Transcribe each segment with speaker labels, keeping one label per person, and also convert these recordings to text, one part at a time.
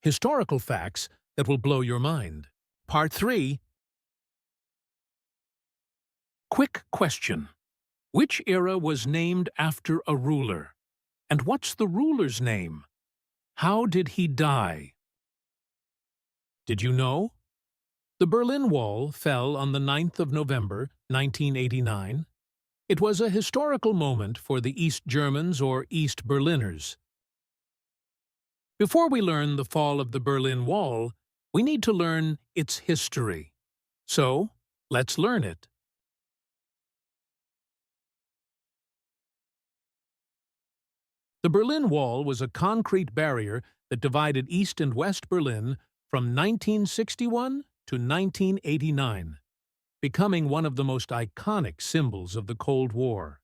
Speaker 1: historical facts that will blow your mind. Part 3. Quick question. Which era was named after a ruler? And what's the ruler's name? How did he die? Did you know? The Berlin Wall fell on the 9th of November, 1989. It was a historical moment for the East Germans or East Berliners. Before we learn the fall of the Berlin Wall, we need to learn its history. So, let's learn it. The Berlin Wall was a concrete barrier that divided East and West Berlin from 1961 to 1989, becoming one of the most iconic symbols of the Cold War.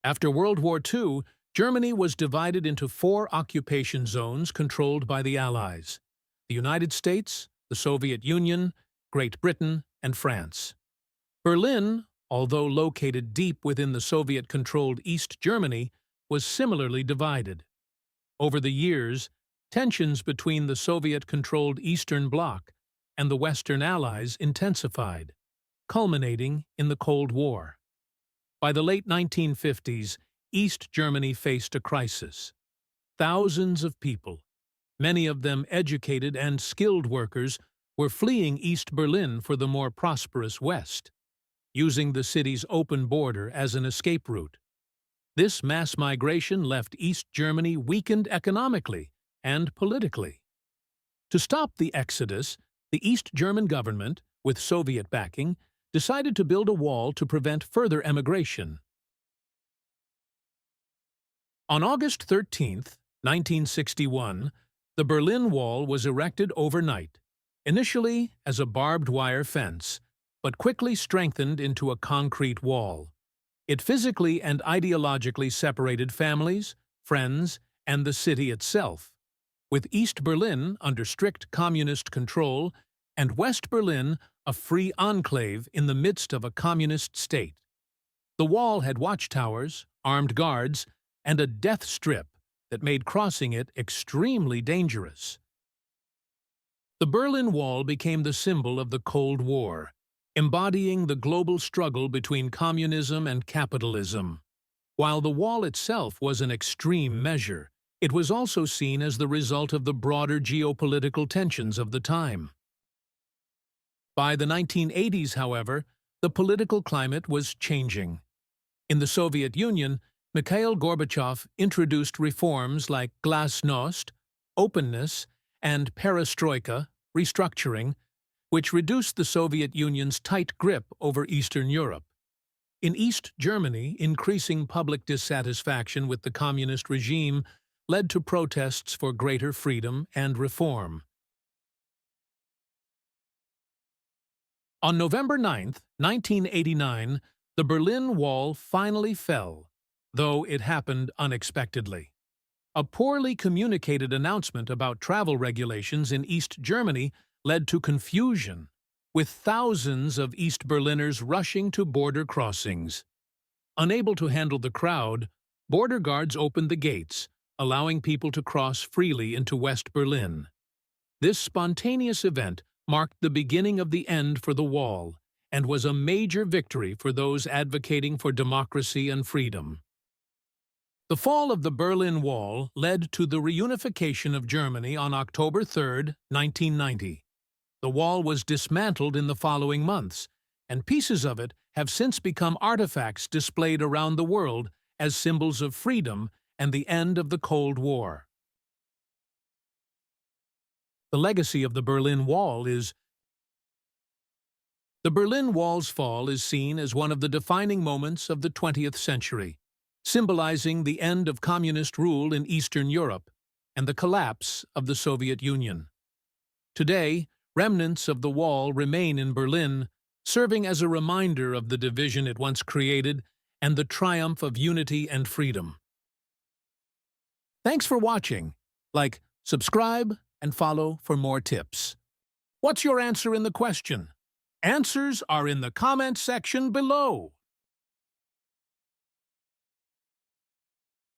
Speaker 1: After World War II, Germany was divided into 4 occupation zones controlled by the Allies: the United States, the Soviet Union, Great Britain, and France. Berlin, although located deep within the Soviet-controlled East Germany, was similarly divided. Over the years, tensions between the Soviet-controlled Eastern Bloc and the Western Allies intensified, culminating in the Cold War. By the late 1950s, East Germany faced a crisis. Thousands of people, many of them educated and skilled workers, were fleeing East Berlin for the more prosperous West, using the city's open border as an escape route. This mass migration left East Germany weakened economically and politically. To stop the exodus, the East German government, with Soviet backing, decided to build a wall to prevent further emigration. On August 13, 1961, the Berlin Wall was erected overnight, initially as a barbed wire fence, but quickly strengthened into a concrete wall. It physically and ideologically separated families, friends, and the city itself, with East Berlin under strict communist control and West Berlin a free enclave in the midst of a communist state. The wall had watchtowers, armed guards, and a death strip that made crossing it extremely dangerous. The Berlin Wall became the symbol of the Cold War, embodying the global struggle between communism and capitalism. While the wall itself was an extreme measure, it was also seen as the result of the broader geopolitical tensions of the time. By the 1980s, however, the political climate was changing. In the Soviet Union, Mikhail Gorbachev introduced reforms like glasnost, openness, and perestroika, restructuring, which reduced the Soviet Union's tight grip over Eastern Europe. In East Germany, increasing public dissatisfaction with the communist regime led to protests for greater freedom and reform. On November 9, 1989, the Berlin Wall finally fell, though it happened unexpectedly. A poorly communicated announcement about travel regulations in East Germany led to confusion, with thousands of East Berliners rushing to border crossings. Unable to handle the crowd, border guards opened the gates, allowing people to cross freely into West Berlin. This spontaneous event marked the beginning of the end for the wall and was a major victory for those advocating for democracy and freedom. The fall of the Berlin Wall led to the reunification of Germany on October 3, 1990. The wall was dismantled in the following months, and pieces of it have since become artifacts displayed around the world as symbols of freedom and the end of the Cold War. The legacy of the Berlin Wall is The Berlin Wall's fall is seen as one of the defining moments of the 20th century, symbolizing the end of communist rule in Eastern Europe and the collapse of the Soviet Union. Today, remnants of the wall remain in Berlin, serving as a reminder of the division it once created and the triumph of unity and freedom. Thanks for watching. Like, subscribe, and follow for more tips. What's your answer in the question? Answers are in the comment section below.